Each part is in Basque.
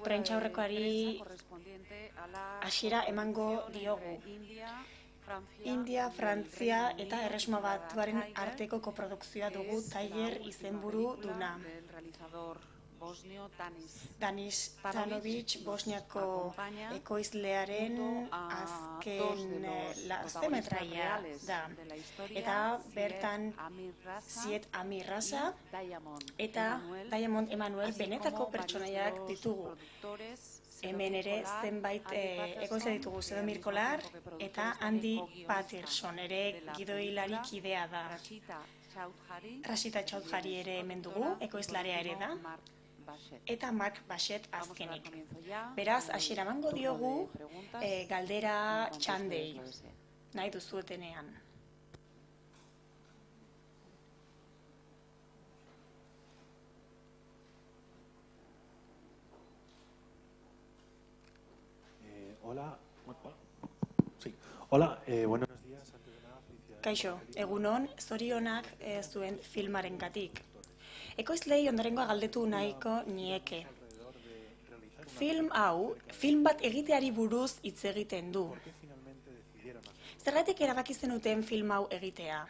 prentsaurrekoari hasiera emango diogu. India, Frantzia eta Erresuma Batuaren arteko koprodukzioa dugu Tiger izenburu duna. Danis Tanovic, Bosniako ekoizlearen azken lastemetraia da. Eta bertan Ziet Amirraza eta Diamond Emanuel benetako pertsonaiak ditugu. Hemen ere zenbait ekoizle ditugu, Sedomir Kolar eta Andy Patterson ere gidoilari kidea da. Rashida Chaudhary ere hemen dugu, ekoizlarea ere da. Eta Mark Bassett azkenik. Beraz, hasiera emango diogu galdera txandei, nahi duzuetenean. Hola. Sí. Hola, buenos días. Kaixo, egunon, zorionak zuen filmarengatik. Ekoizlei ondorengoa galdetu nahiko nieke. Film bat egiteari buruz hitz egiten du. Zergatik erabaki zenuten film hau egitea?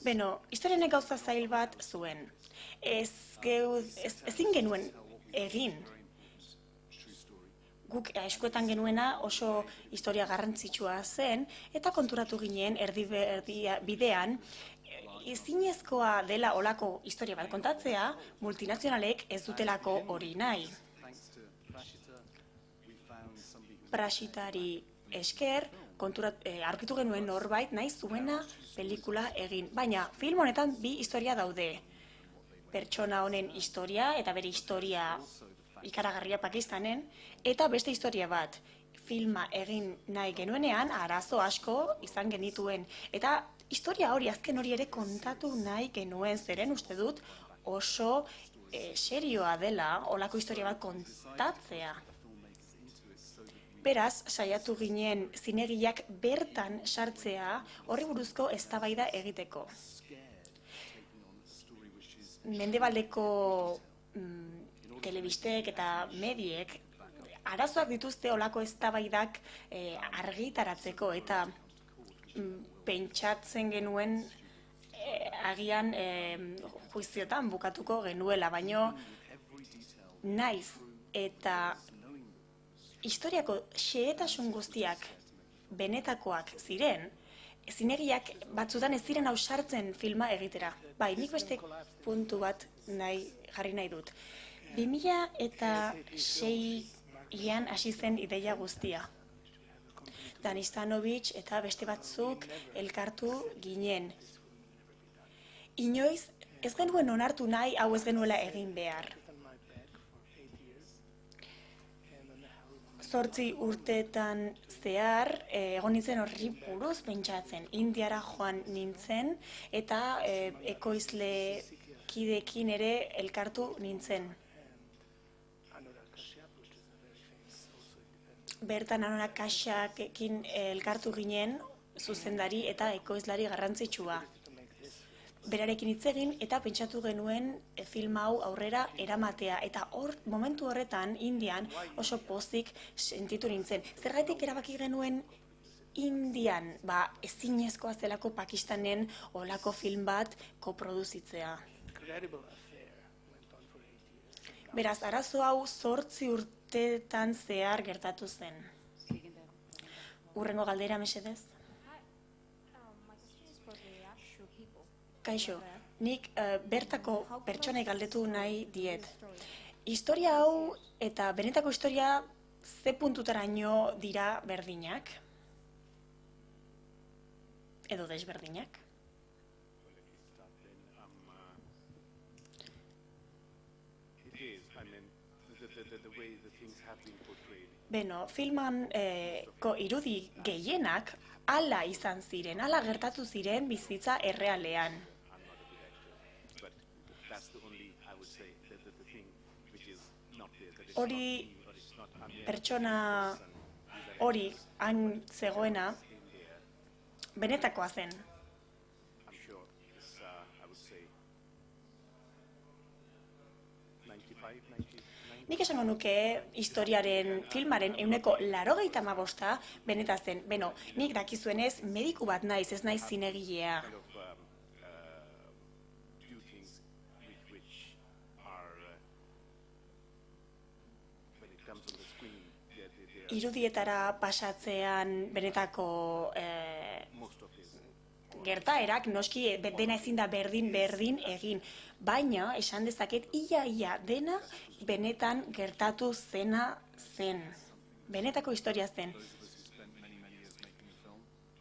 Beno, historianek gauza zail bat zuen. Ezin genuen egin. Guk eskuetan genuena oso historia garrantzitsua zen, eta konturatu ginen erdi bidean, ezinezkoa dela olako historia bat kontatzea, multinazionalek ez dutelako hori nahi. Prashitari esker, aurkitu genuen norbait nahi zuena pelikula egin. Baina, film honetan bi historia daude. Pertsona honen historia eta bere historia ikaragarria Pakistanen, eta beste historia bat. Filma egin nahi genuenean, arazo asko izan genituen. Eta historia hori, azken hori ere kontatu nahi genuen, zeren uste dut oso serioa dela olako historia bat kontatzea. Beraz, saiatu ginen zinegileak bertan sartzea horri buruzko eztabaida egiteko. Mendebaldeko telebistek eta mediek arazoak dituzte olako eztabaidak argitaratzeko, eta pentsatzen genuen agian juiziotan bukatuko genuela, baino naiz eta historiako xehetasun guztiak benetakoak ziren, zinegileak batzutan ez ziren ausartzen filma egitera. Bai, nik beste puntu bat jarri nahi dut. 2006an hasi zen ideia guztia. Danis Tanovic eta beste batzuk elkartu ginen. Inoiz ez genuen onartu nahi hau ez genuela egin behar. 8 urteetan zehar egon nintzen horri buruz pentsatzen. Indiara joan nintzen eta ekoizle kideekin ere elkartu nintzen. Bertan Anora Kaxakekin elkartu ginen zuzendari eta ekoizlari garrantzitsua. Berarekin hitz egin eta pentsatu genuen film hau aurrera eramatea. Eta momentu horretan, Indian, oso pozik sentitu nintzen. Zergatik erabaki genuen Indian, ezinezkoa zelako Pakistanen olako film bat koproduzitzea. Beraz, arazo hau 8 urteetan zehar gertatu zen. Hurrengo galdera, mesedez? Kaixo, nik bertako pertsonei galdetu nahi diet. Historia hau eta benetako historia ze puntutaraino dira berdinak? Edo desberdinak? Beno, filmanko irudi gehienak hala izan ziren, hala gertatu ziren bizitza errealean. Hori pertsona hori han zegoena benetakoa zen. Nik esango nuke historiaren, filmaren 85% beneta zen. Beno, nik dakizuenez mediku bat naiz, ez naiz zinegilea. Irudietara pasatzean benetako gertaerak noski dena ezin da berdin egin, baina esan dezaket ia dena benetan gertatu zena zen. Benetako historia zen.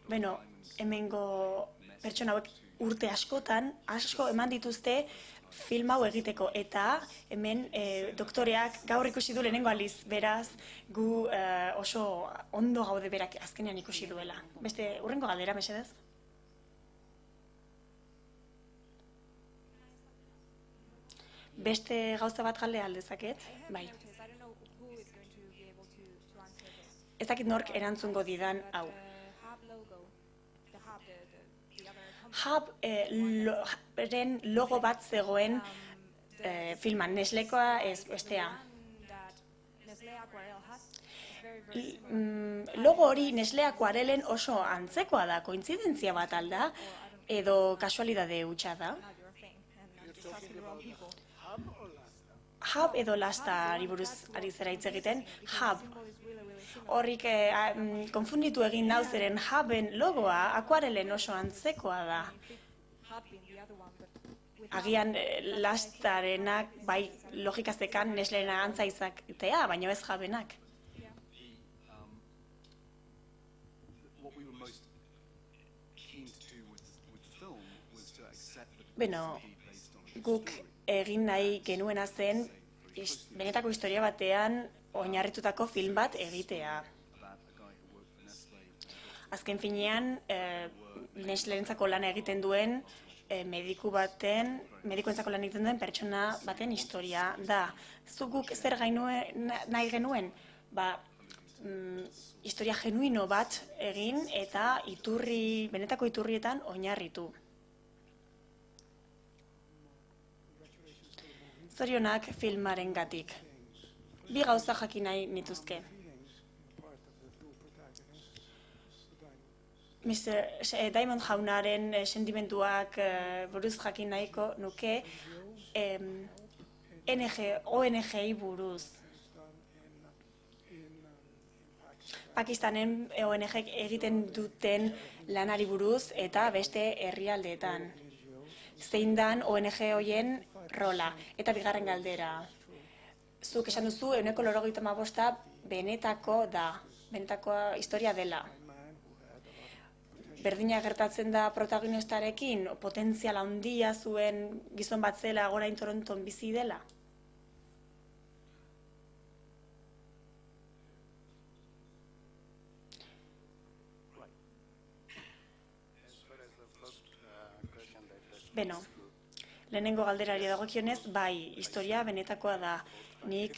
Beno, hemengo pertsona hauek urte asko eman dituzte film hau egiteko, eta hemen doktoreak gaur ikusi du lehenengo aldiz, beraz, gu oso ondo gaude berak azkenean ikusi duela. Beste, hurrengo galdera, mesedez? Beste gauza bat galdea aldezaket? Bai. Ez dakit nork erantzungo didan hau. Hubren logo bat zegoen filman, Nestlekoa ez bestea. Logo hori Nestle Aquarellen oso antzekoa da, kointzidentzia bat alda, edo kasualidade hutsa da. Hub edo lastari buruz ari zera hitz egiten, Hub. Horrik konfunditu egin nau zeren Huben logoa Aquarellen oso antzekoa da. Agian lastarenak, bai logikazekan Nestleena antza izatea, baina ez Hubenak. Beno, guk egin nahi genuena zen benetako historia batean oinarritutako film bat egitea. Azken finean, Nestlerentzako lana egiten duen medikuentzako lan egiten duen pertsona baten historia da. Guk zer nahi genuen? Historia genuino bat egin eta benetako iturrietan oinarritu. Zorionak filmarengatik. Bi gauza jakin nahi nituzke. Mr. Diamond jaunaren sentimenduak buruz jakin nahiko nuke ONG-i buruz. Pakistanen ONG-ek egiten duten lanari buruz eta beste herrialdeetan. Zein dan ONG hoien rola. Eta bigarren galdera. Zuk esan duzu, 95% benetako da. Benetako historia dela. Berdina gertatzen da protagonistarekin, potentziala handia zuen gizon bat zela orain Toronton bizi dela. Beno, lehenengo galderari dagokionez, bai, historia benetakoa da. Nik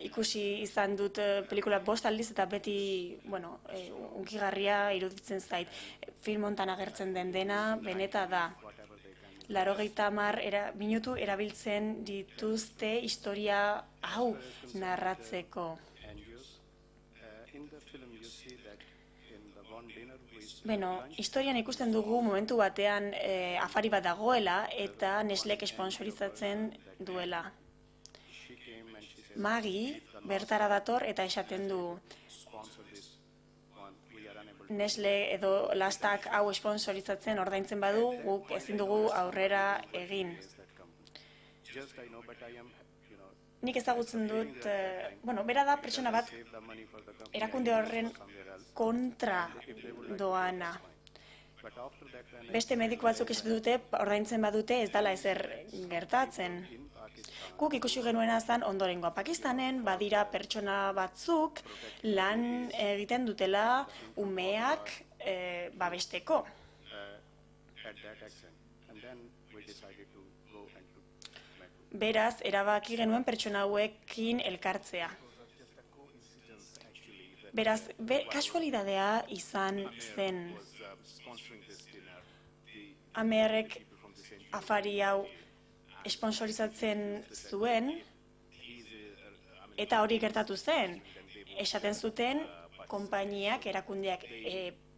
ikusi izan dut pelikula 5 aldiz eta beti, unkigarria iruditzen zait. Film hontan agertzen den dena beneta da. 90 minutu erabiltzen dituzte historia hau narratzeko. Beno, historian ikusten dugu momentu batean afari bat dagoela eta Nestlek sponsorizatzen duela. Maggie bertara dator eta esaten du Nestle edo lastak hau sponsorizatzen ordaintzen badu, guk ezin dugu aurrera egin. Nik ezagutzen dut, bera da pertsona bat erakunde horren kontra doana. Beste mediku batzuk esaten dute, ordaintzen badute ez dela ezer gertatzen. Guk ikusi genuena zen ondorengoa. Pakistanen badira pertsona batzuk lan egiten dutela umeak babesteko. Beraz, erabaki genuen pertsona hauekin elkartzea. Beraz, kasualidadea izan zen. Amerrek afari hau esponsorizatzen zuen, eta hori gertatu zen. Esaten zuten, konpainiak, erakundeak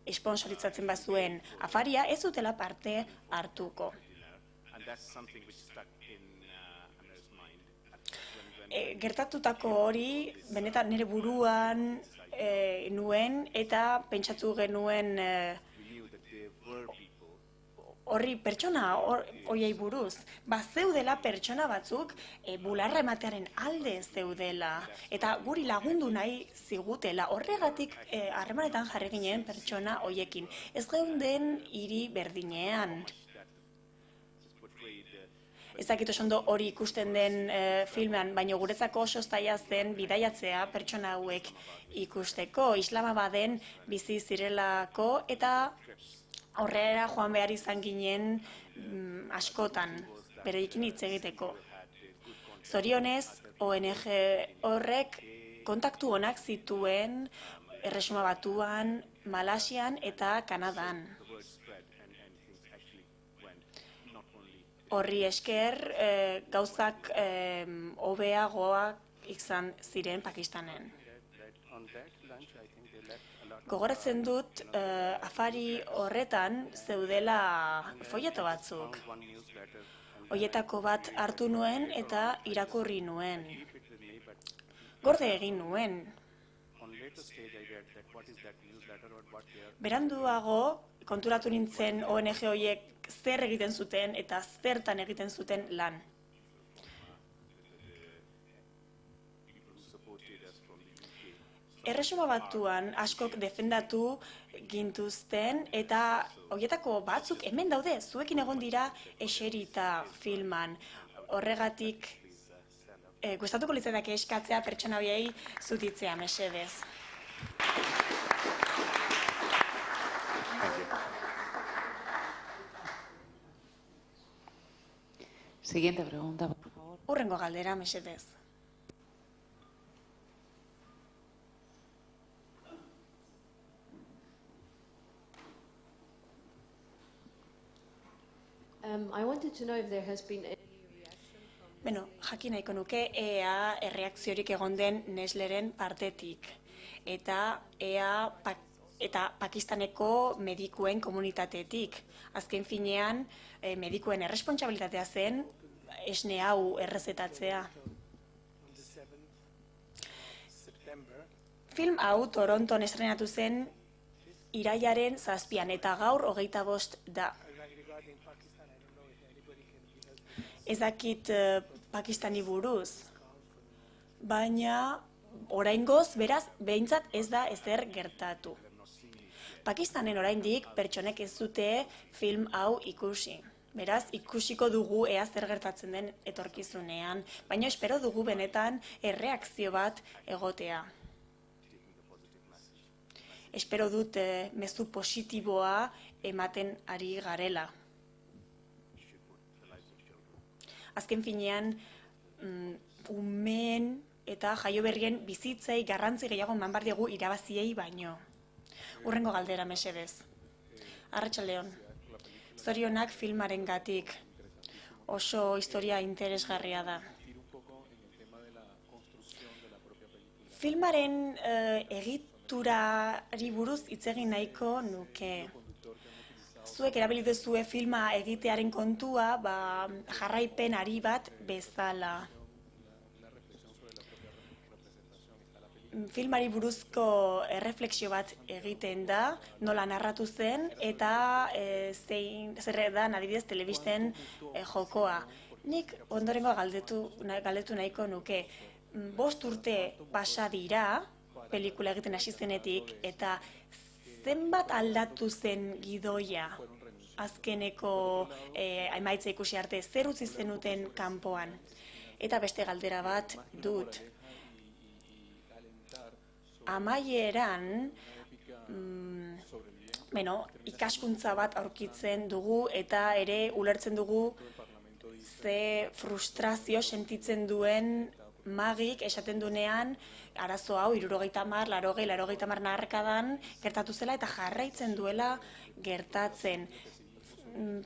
esponsorizatzen bazuen afaria, ez dutela parte hartuko. Gertatutako hori, benetan nire buruan nuen, eta pentsatu genuen horri pertsona horiei buruz. Zeudela pertsona batzuk bularra ematearen alde zeudela, eta guri lagundu nahi zigutela. Horregatik harremanetan jarri ginen pertsona horiekin. Ez geunden hiri berdinean. Ez dakit oso ondo hori ikusten den filmean, baina guretzako oso zaila zen bidaiatzea pertsona hauek ikusteko. Islamabaden bizi zirelako eta aurrera joan behar izan ginen askotan, bereekin hitz egiteko. Zorionez, ONG horrek kontaktu onak zituen Erresuma Batuan, Malasian eta Kanadan. Horri esker, gauzak hobeagoak izan ziren Pakistanen. Gogoratzen dut, afari horretan zeudela folleto batzuk. Hoietako bat hartu nuen eta irakurri nuen. Gorde egin nuen. Beranduago, konturatu nintzen ONG horiek zer egiten zuten eta zertan egiten zuten lan. Erresuma Batuan askok defendatu gintuzten eta horietako batzuk hemen daude, zuekin egon dira eserita filman. Horregatik, gustatuko litzateke eskatzea pertsona horiei zutitzea, mesedez. Siguiente pregunta, por favor. Hurrengo galdera, mesedez. I wanted to know if there has been any reaction from... Beno, jakin nahiko nuke ea erreakziorik egon den Nestleren partetik. Eta eta Pakistaneko medikuen komunitatetik. Azken finean, medikuen errespontsabilitatea zen esne hau errezetatzea. Film hau Toronton estrenatu zen irailaren 7 eta gaur 25 da. Ez dakit Pakistani buruz, baina oraingoz, beraz, behintzat ez da ezer gertatu. Pakistanen oraindik pertsonek ez dute film hau ikusi. Beraz, ikusiko dugu ea zer gertatzen den etorkizunean, baina espero dugu benetan erreakzio bat egotea. Espero dut mezu positiboa ematen ari garela. Azken finean, umeen eta jaioberrien bizitzei garrantzi gehiago eman behar diegu irabaziei baino. Hurrengo galdera, mesedez. Arratsaldeon. Zorionak filmarengatik. Oso historia interesgarria da. Filmaren egiturari buruz hitz egin nahiko nuke. Zuek erabili duzue filma egitearen kontua, jarraipen ari bat bezala. Filmari buruzko erreflexio bat egiten da, nola narratu zen, eta zer da adibidez telebisten jokoa. Nik ondorengo galdetu nahiko nuke. 5 urte pasa dira, pelikula egiten hasi zenetik, eta zenbat aldatu zen gidoia azkeneko emaitza ikusi arte, zer utzi zenuten kanpoan. Eta beste galdera bat dut. Amaieran, ikaskuntza bat aurkitzen dugu eta ere ulertzen dugu ze frustrazio sentitzen duen Magik esaten duenean arazo hau 70, 80 hamarkadan gertatu zela eta jarraitzen duela gertatzen.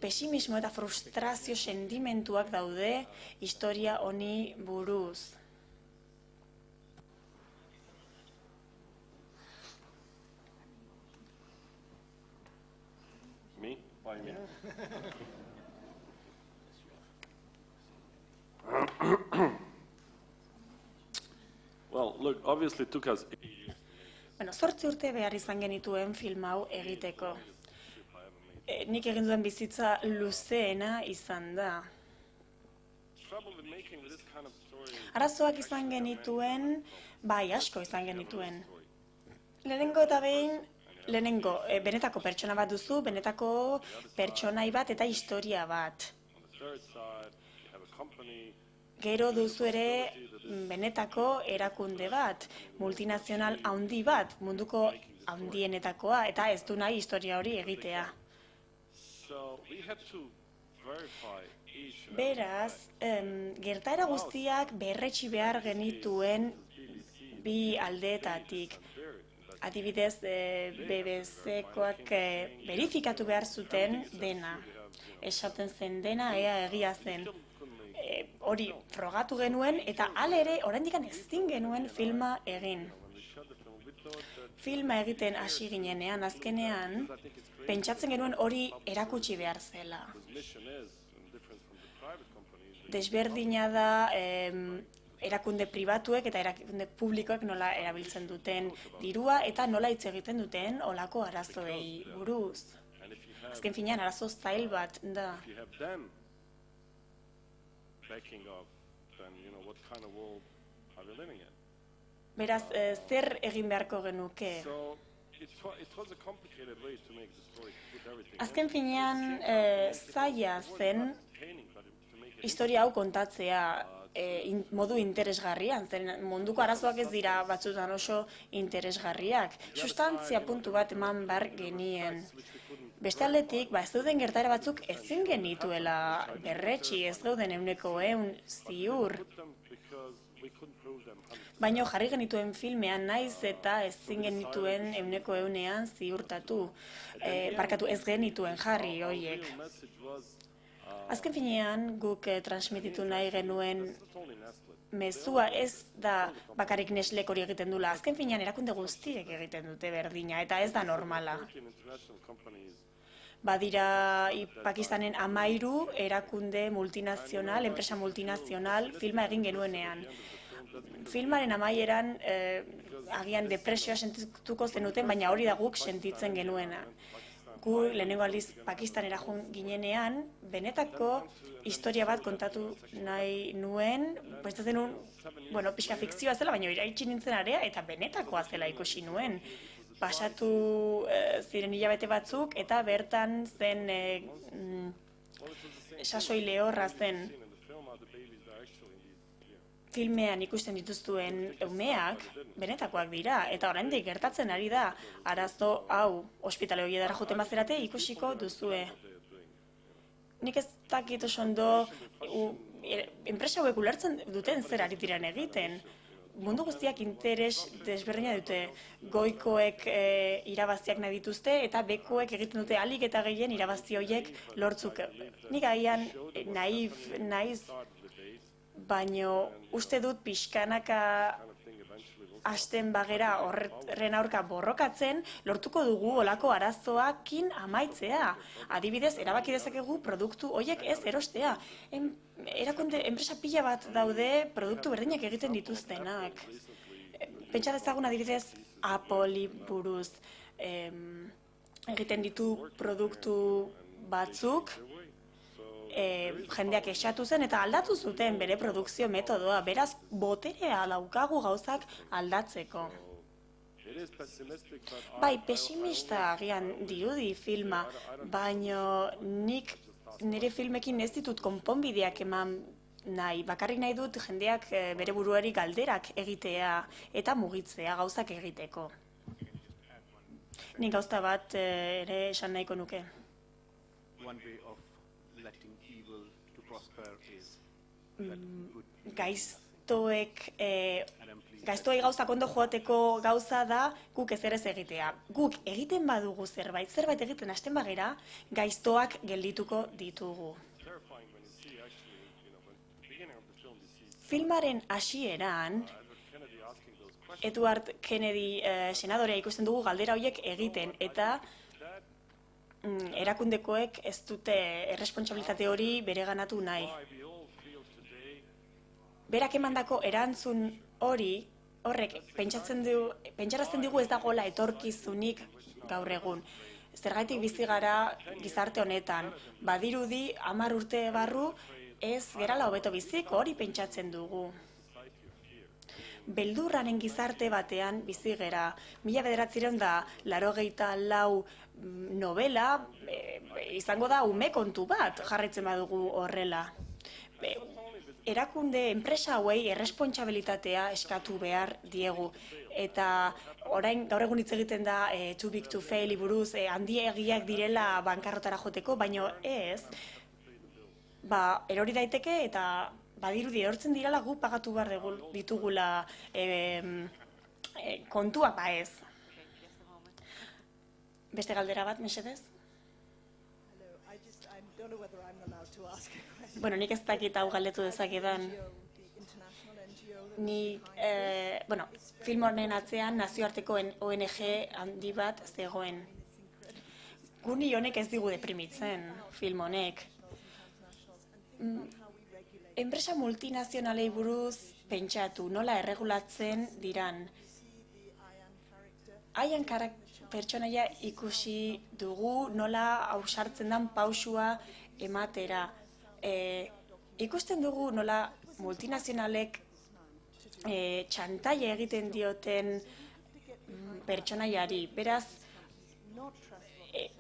Pesimismo eta frustrazio sentimentuak daude historia honi buruz. Me? Why me? Well, look, obviously it took us 8 years. Bueno, 8 urte behar izan genituen film hau egiteko. Nik egin duen bizitza luzeena izan da. Trouble with making this kind of story. Arazoak izan genituen, bai, asko izan genituen. Lehenengo eta behin, benetako pertsona bat duzu, benetako pertsonai bat eta historia bat. On the third side, you have a company. Gero duzu ere benetako erakunde bat, multinazional handi bat, munduko handienetakoa, eta ez du nahi historia hori egitea. So we had to verify each and Beraz, gertaera guztiak berretsi behar genituen bi aldeetatik. Adibidez, BBC-koak verifikatu behar zuten dena. Esaten zen dena, ea egia zen. Hori frogatu genuen eta hala ere oraindik ezin genuen filma egin. Filma egiten hasi ginenean azkenean pentsatzen genuen hori erakutsi behar zela. mission is different from the private companies. Desberdina da erakunde pribatuek eta erakunde publikoek nola erabiltzen duten dirua eta nola hitz egiten duten olako arazoei buruz. And if you have, Azken finean arazo zail bat da. if you have them backing off, then you know what kind of world are we living in? Beraz, zer egin beharko genuke? So it was a complicated way to make the story, to put everything. Azken finean zaila zen Entertaining, but to make it historia hau kontatzea modu interesgarrian, zen munduko arazoak ez dira batzutan oso interesgarriak. Sustantzia puntu bat eman behar genien. Beste aldetik, ez dauden gertaera batzuk ezin genituela berretsi, ez dauden 100% ziur. them because we couldn't prove them 100%. Baino jarri genituen filmean naiz eta ezin genituen 100% ziurtatu. Barkatu ez genituen jarri horiek. The message was Azken finean guk transmititu nahi genuen not only Nestle, mezua ez da bakarrik Neslek hori egiten dula. Azken finean erakunde guztiek egiten dute berdina eta ez da normala. international companies. Badira Pakistanen 13 erakunde multinazional, enpresa multinazional filma egin genuenean. Filmaren amaieran agian depresioa sentituko zenuten, baina hori da guk sentitzen genuena. Gu lehenengo aldiz Pakistanera joan ginenean, benetako historia bat kontatu nahi nuen, pentsatzen nuen, pixka fikzioa zela, baina iraitsi nintzen area eta benetakoa zela ikusi nuen. Pasatu ziren hilabete batzuk eta bertan zen sasoi lehorra zen. In the film are the babies that are actually in these. Filmean ikusten dituzuen umeak benetakoak dira eta oraindik gertatzen ari da arazo hau ospitale horietara joten bazerate ikusiko duzue. Nik ez dakit oso ondo enpresa hauek ulertzen duten zer ari diren egiten. Mundu guztiak interes desberdina dute, goikoek irabaziak nahi dituzte eta bekoek egiten dute ahalik eta gehien irabazi horiek lortzuk. Nik agian naiz, baino uste dut pixkanaka hasten bagera horren aurka borrokatzen, lortuko dugu olako arazoakin amaitzea. Adibidez, erabaki dezakegu produktu horiek ez erostea. Enpresa pila bat daude produktu berdinak egiten dituztenak. Pentsa dezagun adibidez Apple buruz egiten ditu produktu batzuk, jendeak esatu zen eta aldatu zuten bere produkzio metodoa, beraz boterea daukagu gauzak aldatzeko. It is pessimistic, but Bai, pesimista agian dirudi filma, baino nik nire filmekin ez ditut konponbideak eman nahi. Bakarrik nahi dut jendeak bere buruari galderak egitea eta mugitzea gauzak egiteko. Nik gauza bat ere esan nahiko nuke. One way of letting evil to gaiztoei gauzak ondo joateko gauza da guk ezer ez egitea. Guk egiten badugu zerbait egiten hasten bagera, gaiztoak geldituko ditugu. Terrifying when you see actually, when beginning of the film you see Filmaren hasieran, Edward Kennedy asking those questions. Edward Kennedy senadorea ikusten dugu galdera horiek egiten, eta erakundekoek ez dute errespontsabilitate hori bereganatu nahi. Why we all feel today Berak emandako erantzun horrek pentsarazten digu ez dagoela etorkizunik gaur egun. Zergatik bizi gara gizarte honetan, badirudi 10 urte barru ez gerala hobeto biziko, hori pentsatzen dugu. Beldurraren gizarte batean bizi gera. 1984 novela izango da ume kontu bat, jarraitzen badugu horrela. Erakunde enpresa hauei errespontsabilitatea eskatu behar diegu. Eta orain gaur egun hitz egiten da too big to fail buruz handiegiak direla bankarrotara joteko, baino ez, erori daiteke eta badirudi erortzen direla guk pagatu behar ditugula kontuak ez. Beste galdera bat, mesedez? Bueno, nik ez dakit hau galdetu dezakedan. Ni, film honen atzean nazioarteko ONG handi bat zegoen. Guni honek ez digu deprimitzen, film honek. Enpresa multinazionalei buruz pentsatu, nola erregulatzen diran. Haian pertsonaia ikusi dugu, nola ausartzen den pausua ematera. Ikusten dugu nola multinazionalek txantaia egiten dioten pertsonaiari. Beraz,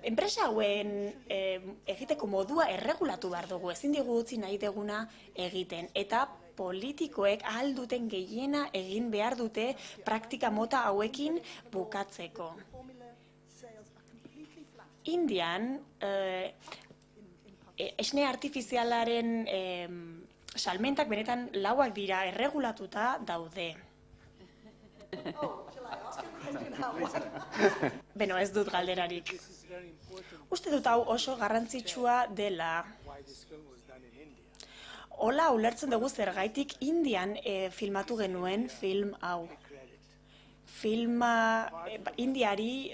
enpresa hauen egiteko modua erregulatu behar dugu, ezin digu utzi nahi deguna egiten. Eta politikoek ahal duten gehiena egin behar dute praktika mota hauekin bukatzeko. Indian, esne artifizialaren salmentak benetan lauak dira, erregulatuta daude. Beno, ez dut galderarik. Uste dut hau oso garrantzitsua dela. Hola, ulertzen dugu zergaitik Indian filmatu genuen film hau. Filma Indiari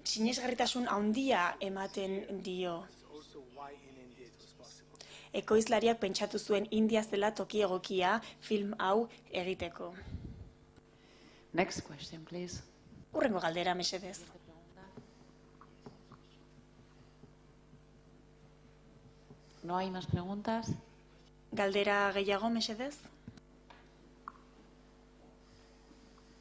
sinesgarritasun handia ematen dio. Ekoizlariak pentsatu zuen India zela toki egokia film hau egiteko. Next question, please. Hurrengo galdera, mesedez. ¿No hay más preguntas? Galdera gehiago, mesedez?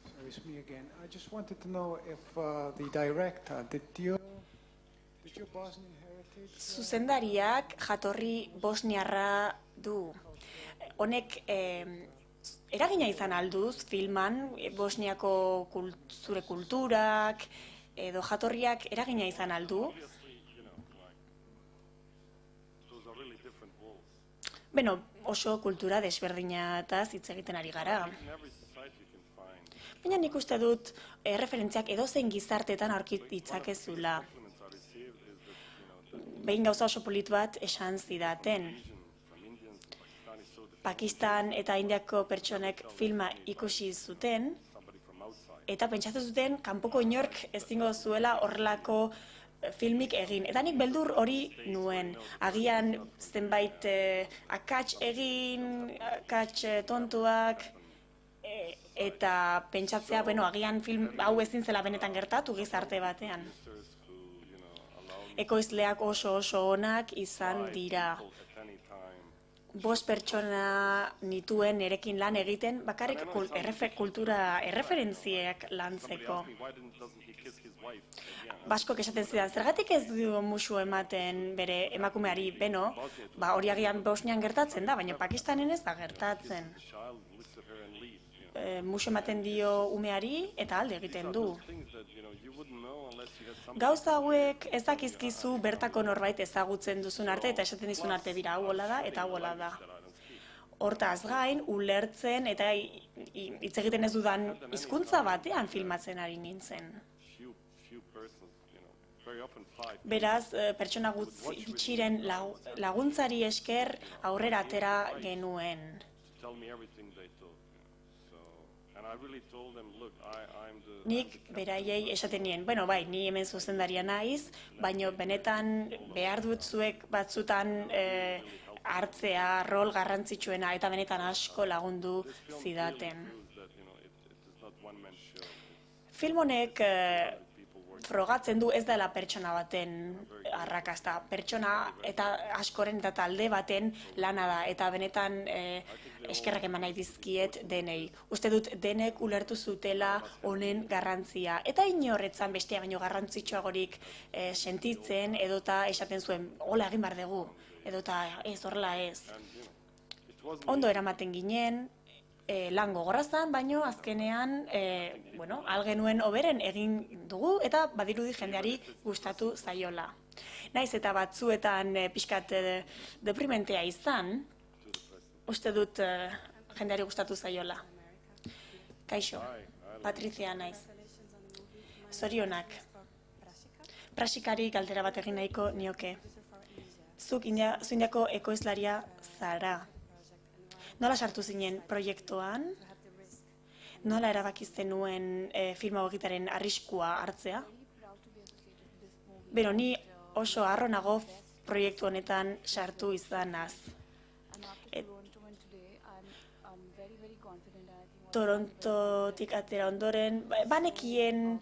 So it's me again. I just wanted to know if the director, did your Bosnian heritage... Zuzendariak jatorri bosniarra du. Honek eragina izan alduz filman, Bosniako zure kulturak edo jatorriak eragina izan aldu. those are really different worlds. Beno, oso kultura desberdinataz hitz egiten ari gara. In every society you can find Baina nik uste dut referentziak edozein gizartetan aurkit ditzakezula. compliments I received is that, Behin gauza oso polit bat esan zidaten. from Indians and Pakistanis so different. Pakistan eta Indiako pertsonek filma ikusi zuten, Somebody from outside. eta pentsatu zuten kanpoko inork ezingo zuela horrelako filmik egin. Eta nik beldur hori nuen. Agian zenbait akats egin, akats tontuak, eta pentsatzea, agian film hau ezin zela benetan gertatu gizarte batean. Ekoizleak oso onak izan dira. At any time. 5 pertsona nituen erekin lan egiten, bakarrik kultura erreferentziek lantzeko. Why doesn't he kiss his wife again? Baskok esaten zidan, zergatik ez du musu ematen bere emakumeari, beno, hori agian Bosnian gertatzen da, baina Pakistanen ez da gertatzen. The child looks at her and leaves. musu ematen dio umeari eta alde egiten du. Things that, you wouldn't know unless you had some. Gauza hauek ez dakizkizu bertako norbait ezagutzen duzun arte eta esaten dizun arte bira hau hola da eta hau hola da. That I don't speak. Hortaz gain, ulertzen eta hitz egiten ez dudan hizkuntza batean filmatzen ari nintzen. Few persons, very often five. Beraz, pertsona gutxiren laguntzari esker aurrera atera genuen. Tell me everything they told. So, and I really told them, look, I'm the. Nik beraiei esaten nien, bueno, bai, ni hemen zuzendaria naiz, baino benetan behar dut zuek batzutan hartzea rol garrantzitsuena eta benetan asko lagundu zidaten. That, it is not one man show. Film honek frogatzen du ez dela pertsona baten arrakasta, pertsona eta askoren eta talde baten lana da, eta benetan eskerrak eman nahi dizkiet denei. Uste dut denek ulertu zutela honen garrantzia, eta inorretzan bestea baino garrantzitsuagorik sentitzen edota esaten zuen, hola egin behar dugu, edota ez horrela ez. Ondo eramaten ginen, lan gogorra zen, baino azkenean, algenuen hoberen egin dugu eta badirudi jendeari gustatu zaiola. Naiz eta batzuetan pixkat deprimentea izan, uste dut jendeari gustatu zaiola. Kaixo, Patrizia naiz. Zorionak. Praxikari galdera bat egin nahiko nioke. Zuk Indiako ekoizlaria zara. Nola sartu zinen proiektuan? Nola erabaki zenuen filma egitearen arriskua hartzea? Bero, ni oso harro nago proiektu honetan sartu izanaz. Torontotik atera ondoren, banekien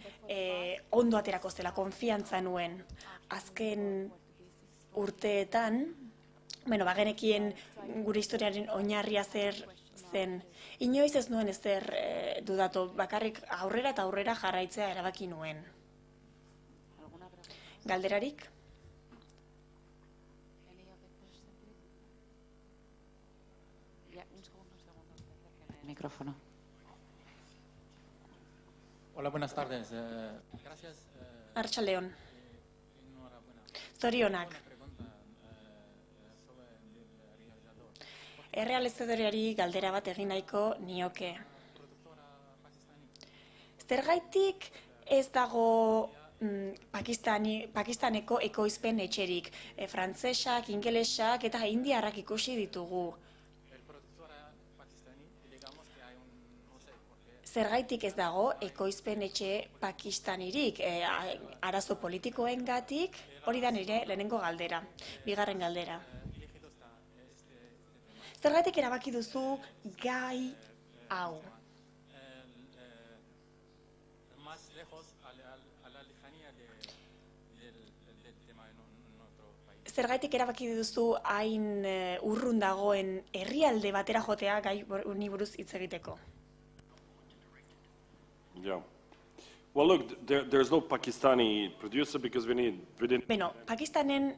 ondo aterako zela, konfiantza nuen. Azken urteetan, bagenekien gure historiaren oinarria zer zen. Inoiz ez nuen ezer dudatu, bakarrik aurrera eta aurrera jarraitzea erabaki nuen. Galderarik? Micrófono. Hola, buenas tardes. Gracias. Arratsaldeon. Enhorabuena. Zorionak. Una pregunta sobre el realizador. Errealizadoreari galdera bat egin nahiko nioke. Productora pakistani. Zergaitik ez dago Pakistaneko ekoizpen etxerik. Frantsesak, ingelesak eta indiarrak ikusi ditugu. El productora pakistani, digamos que hay no sé por qué. Zergaitik ez dago ekoizpen etxe pakistanirik, arazo politikoengatik, hori da nire lehenengo galdera, bigarren galdera. Elegido está este tema. Zergaitik erabaki duzu gai hau. Más lejos a la lejanía del tema en otro país. Zergaitik erabaki duzu hain urrun dagoen herrialde batera jotea gai honi buruz hitz egiteko. Yeah. Well, look, there's no Pakistani producer because we didn't. Beno, Pakistanen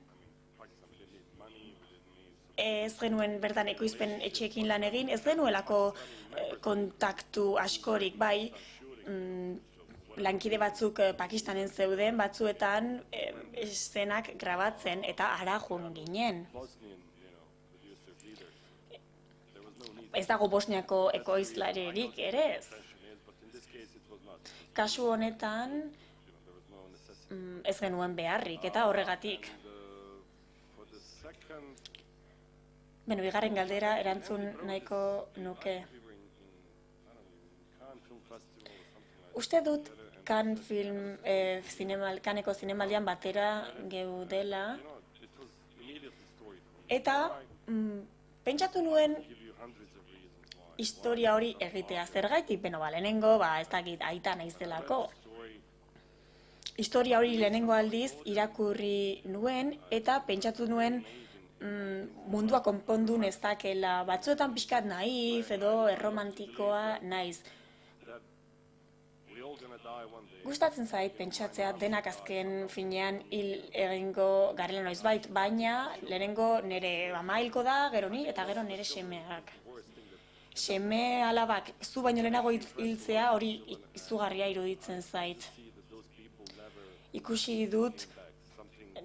Pakistan, we didn't need money, we didn't need. ez genuen bertan ekoizpen etxeekin lan egin, ez genuelako kontaktu askorik, bai, lankide batzuk Pakistanen zeuden, batzuetan eszenak grabatzen eta hara joan ginen. Bosnian, producers either. There was no need. Ez dago Bosniako ekoizlaririk ere ez. But in this case, it was not. Kasu honetan There was no necessity. ez genuen beharrik eta horregatik. For the second, Beno, bigarren galdera erantzun nahiko nuke. we were in I don't know, Cannes Film Festival or something like Uste dut Canneseko zinemaldian batera geudela, it was immediately story. eta pentsatu nuen Give you hundreds of reasons why. historia hori egitea. Zergaitik, beno, lehenengo, ez dakit, aita naizelako. Story. Historia hori lehenengo aldiz irakurri nuen, eta pentsatu nuen mundua konpondu nezakela. Batzuetan pixkat naif edo erromantikoa naiz. We all gonna die one day. Gustatzen zait pentsatzea denak azken finean hil egingo garela noizbait, baina lehenengo nire ama hilko da, gero ni eta gero nire semeak. seme alabak zu baino lehenago hiltzea hori izugarria iruditzen zait. Ikusi dut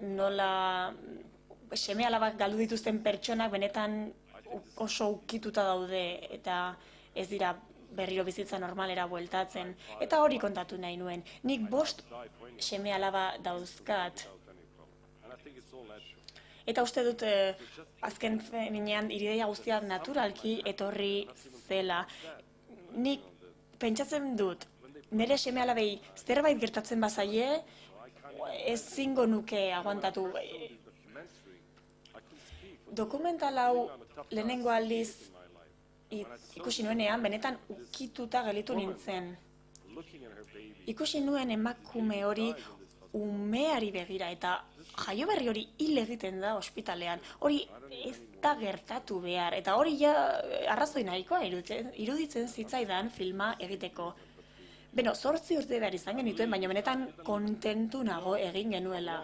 nola seme alabak galdu dituzten pertsonak benetan oso ukituta daude eta ez dira berriro bizitza normalera bueltatzen. Eta hori kontatu nahi nuen. Nik 5 seme alaba dauzkat. Eta uste dut, azken finean, irideia guztia naturalki etorri zela. Nik pentsatzen dut, nire seme alabei zerbait gertatzen bazaie, ezingo nuke aguantatu. Dokumental hau lehenengo aldiz ikusi nuenean, benetan ukituta gelditu nintzen. Ikusi nuen emakume hori umeari begira eta jaio berri hori hil egiten da ospitalean. Hori ez da gertatu behar eta hori ja arrazoi nahikoa iruditzen zitzaidan filma egiteko. Beno, 8 urte behar izan genituen, baina benetan kontentu nago egin genuela.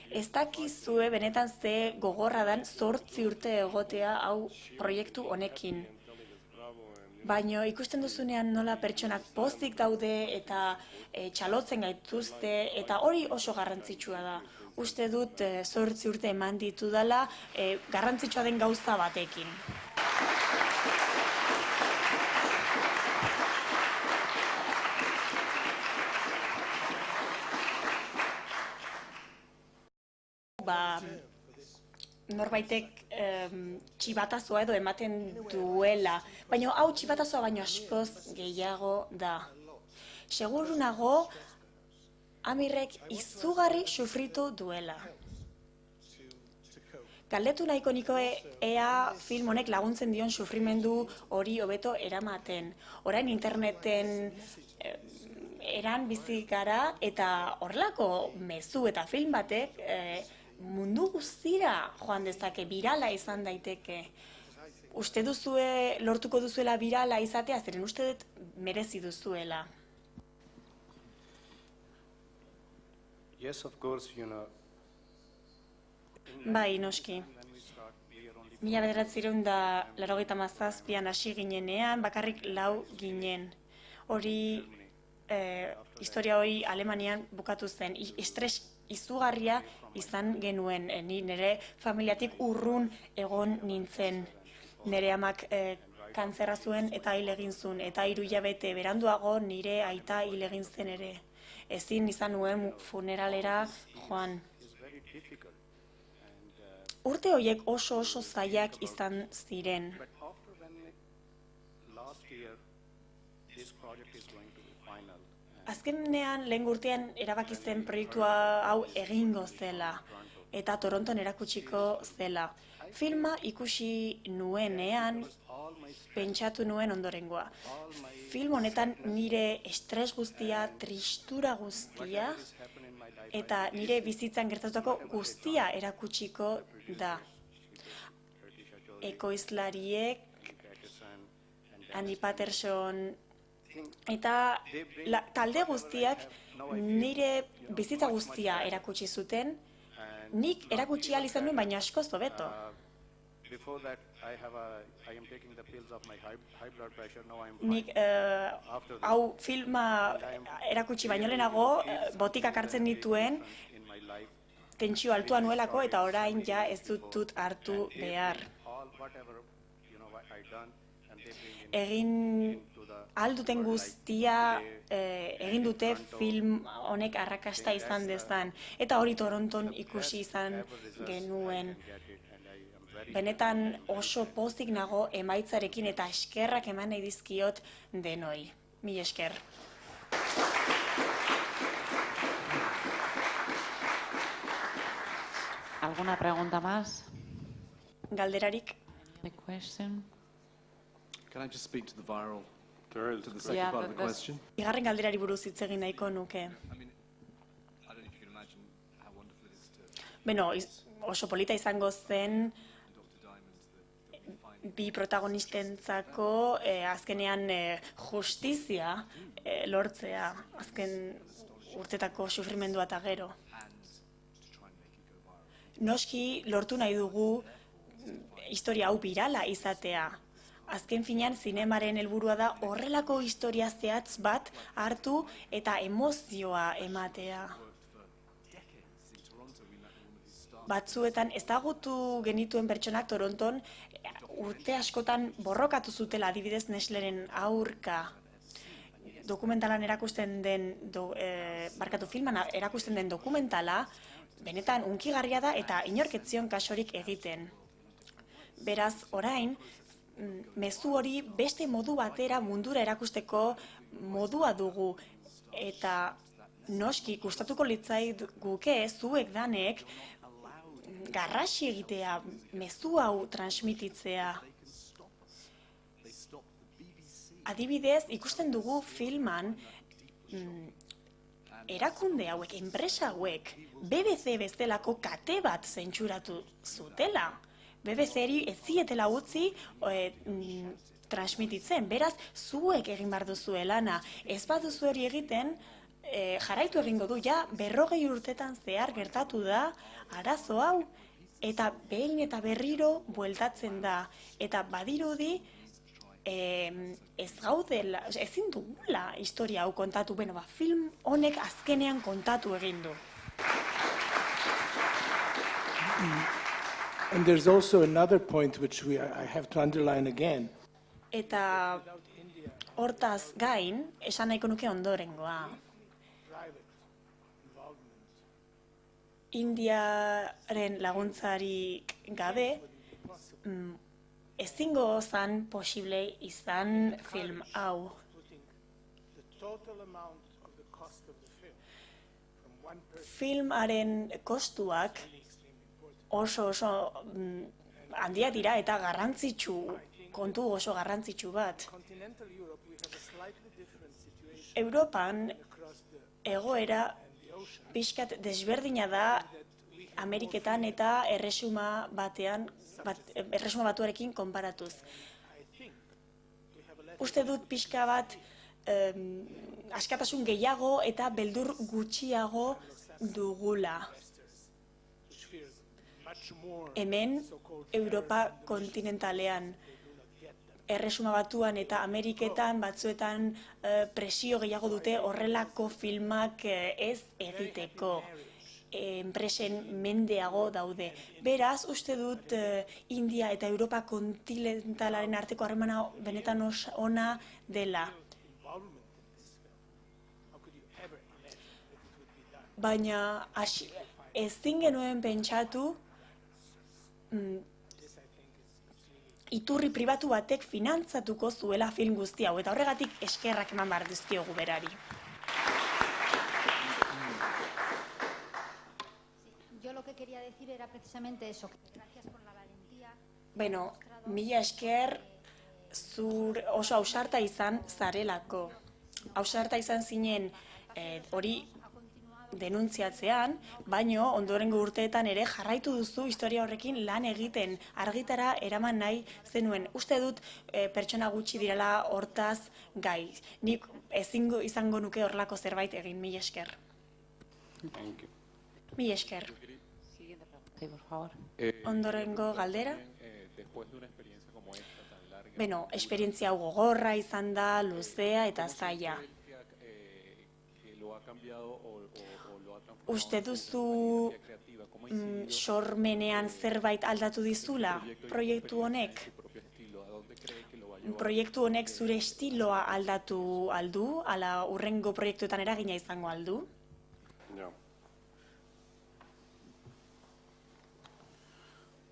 Ez dakizue benetan ze gogorra dan 8 urte egotea hau proiektu honekin. Baina ikusten duzunean nola pertsonak pozik daude eta txalotzen gaituzte eta hori oso garrantzitsua da. Uste dut 8 urte eman ditudala garrantzitsua den gauza batekin. Norbaitek txibatazoa edo ematen duela, baina hau txibatazoa baino askoz gehiago da. Seguru nago, Amirrek izugarri sufritu duela. Galdetu nahiko niko ea film honek laguntzen dion sufrimendu hori hobeto eramaten. Orain interneten eran bizi gara eta horlako mezu eta film batek mundu guztira joan dezake, birala izan daiteke. Uste duzue, lortuko duzuela birala izatea, zeren uste dut merezi duzuela. Yes, of course, you know. Bai, noski. 1987an hasi ginenean, bakarrik 4 ginen. Hori, historia hori Alemanian bukatu zen. Estres izugarria izan genuen. Ni nire familiatik urrun egon nintzen. Nire amak kantzerra zuen eta hil egin zuen. Eta 3 hilabete beranduago nire aita hil egin zen ere. Ezin izan nuen funeralera joan. Urte horiek oso zailak izan ziren. Azkenean lehen urtean erabaki zen proiektua hau egingo zela eta Toronton erakutsiko zela. Filma ikusi nuenean pentsatu nuen ondorengoa. Film honetan nire estres guztia, tristura guztia eta nire bizitzan gertatutako guztia erakutsiko da. Ekoizlariek, Andy Patterson eta talde guztiak nire bizitza guztia erakutsi zuten. Nik erakutsi ahal izan nuen, baina askoz hobeto. Nik hau filma erakutsi baino lehenago botikak hartzen dituen, tentsio altua nuelako eta orain ja ez dut hartu behar. Egin alduten guztia egin dute film honek arrakasta izan dezan. Eta hori Toronton ikusi izan genuen. Benetan oso pozik nago emaitzarekin eta eskerrak eman nahi dizkiot denoi. Mila esker. ¿Alguna pregunta más? Galderarik? The question? Can I just speak to the viral, There is. to the second Yeah, part of the that's- question? Bigarren galderari buruz hitz egin nahiko nuke. I mean, I don't know if you can imagine how wonderful it is to Beno, oso polita izango zen Dr. Diamonds that we find bi protagonistentzako azkenean justizia lortzea, azken urtetako sufrimendua eta gero. and to try and make it go viral. Noski lortu nahi dugu historia hau birala izatea. azken finean zinemaren helburua da horrelako historia zehatz bat hartu eta emozioa ematea. Batzuetan ezagutu genituen pertsonak Toronton urte askotan borrokatu zutela, adibidez Nestleren aurka. Dokumentalan erakusten den, filman erakusten den dokumentala, benetan hunkigarria da eta inork ez zion kasurik egiten. Beraz, orain, mezu hori beste modu batera mundura erakusteko modua dugu. Eta noski, gustatuko litzaiguke zuek danek garrasi egitea, mezu hau transmititzea. Adibidez, ikusten dugu filman erakunde hauek, enpresa hauek, BBC bezalako kate bat zentsuratu zutela. BBC-ri ez zietela utzi transmititzen, beraz, zuek egin behar duzue lana. Ez baduzu hori egiten, jarraitu egingo du, 40 urtetan zehar gertatu da arazo hau, eta behin eta berriro bueltatzen da. Eta badirudi, ez gaudela, ezin dugula historia hau kontatu, film honek azkenean kontatu egin du. And there's also another point which I have to underline again. Eta hortaz gain, esan nahiko nuke ondorengoa. Indiaren laguntzarik gabe, ezingo zan posible izan film hau. Filmaren kostuak oso handiak dira eta kontu oso garrantzitsu bat. Europan egoera pixkat desberdina da Ameriketan eta erresuma batuarekin konparatuz. Uste dut pixka bat askatasun gehiago eta beldur gutxiago dugula. Hemen, Europa kontinentalean, erresuma batuan eta Ameriketan batzuetan presio gehiago dute horrelako filmak ez egiteko. Enpresen mendeago daude. Beraz, uste dut India eta Europa kontinentalaren arteko harremana benetan ona dela. Baina ezin genuen pentsatu iturri pribatu batek finantzatuko zuela film guzti hau, eta horregatik eskerrak eman behar dizkiogu berari. Yo lo que quería decir era precisamente eso, que gracias por la valentía. Mila esker oso ausarta izan zarelako. Ausarta izan zinen hori denuntziatzean, baino ondorengo urteetan ere jarraitu duzu historia horrekin lan egiten, argitara eraman nahi zenuen. Uste dut pertsona gutxi direla hortaz gai. Nik ezingo izango nuke horrelako zerbait egin, mila esker. Mila esker. Ondorengo galdera? Esperientzia hau gogorra izan da, luzea eta zaila. Uste duzu sormenean zerbait aldatu dizula proiektu honek? Proiektu honek zure estiloa aldatu aldu, ala hurrengo proiektuetan eragina izango aldu? Yeah.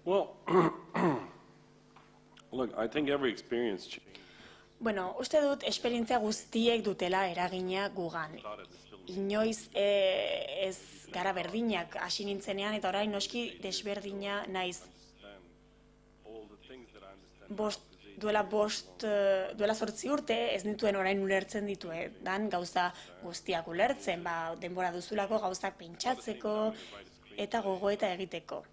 Well, look, I think every experience changes. Uste dut esperientzia guztiek dutela eragina gugan. Inoiz ez gara berdinak hasi nintzenean eta orain noski desberdina naiz. Duela 8 urte ez nituen orain ulertzen dituedan gauza guztiak ulertzen, denbora duzulako gauzak pentsatzeko eta gogoeta egiteko.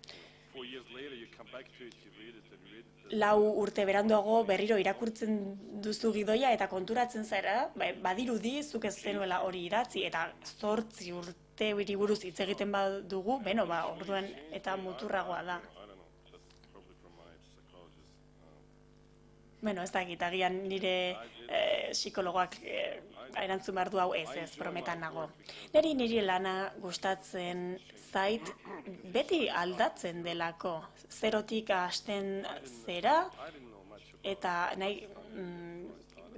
4 urte beranduago berriro irakurtzen duzu gidoia eta konturatzen zara, badirudi zuk ez zenuela hori idatzi, eta 8 urte buruz hitz egiten badugu, orduan eta muturragoa da. Bueno, ez dakit, agian nire psikologoak erantzun behar du hau ez, brometan nago. Nire lana gustatzen zait beti aldatzen delako. Zerotik hasten zera eta nahi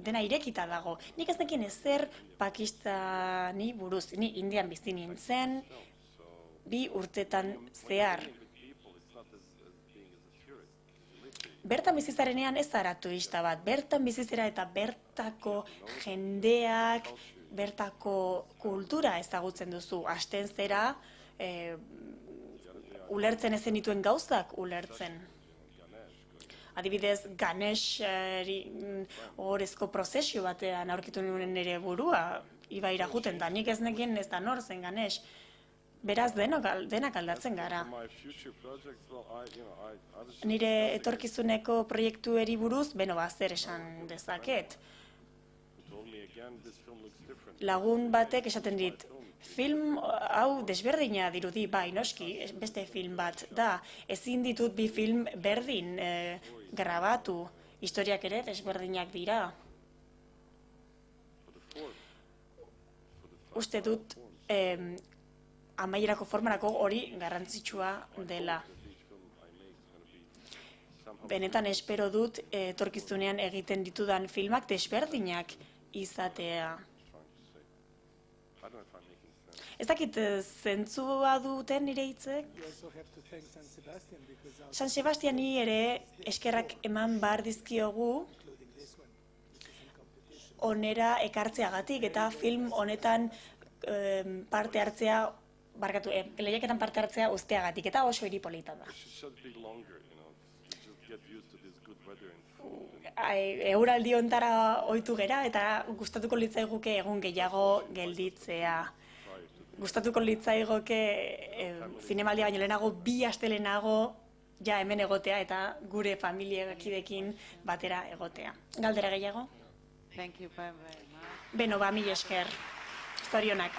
dena irekita dago. Nik ez nekin ezer Pakistani buruz, ni Indian bizi nintzen, 2 urtetan zehar. Bertan bizizarenean ez zara turista bat, bertan bizizera eta bertako jendeak, bertako kultura ezagutzen duzu. Hasten zera, ulertzen ezen dituen gauzak ulertzen. Adibidez, Ganesh ohorezko prozesio batean aurkitu nuen nire burua, ibaira juten, da nik ez nekien ez da nor zen Ganesh. Beraz, denak aldatzen gara. Nire etorkizuneko proiektueri buruz, zer esan dezaket. Lagun batek esaten dit, film hau desberdina dirudi, bai, noski, beste film bat da. Ezin ditut 2 film berdin grabatu, historiak ere desberdinak dira. Uste dut, amaierako formarako hori garrantzitsua dela. Benetan espero dut etorkizunean egiten ditudan filmak desberdinak izatea. Ez dakit zentzua duten nire hitzek? San Sebastiani ere eskerrak eman behar dizkiogu onera ekartzeagatik eta film honetan parte hartzea lehiaketan parte hartzea uzteagatik, eta oso hiri polita da. Euraldi hontara ohitu gera, eta gustatuko litzaiguke egun gehiago gelditzea. Gustatuko litzaigoke zinemaldia baino lehenago, 2 aste lehenago, ja hemen egotea eta gure familiakidekin batera egotea. Galdera gehiago? Thank you very much. Beno, mila esker. Zorionak.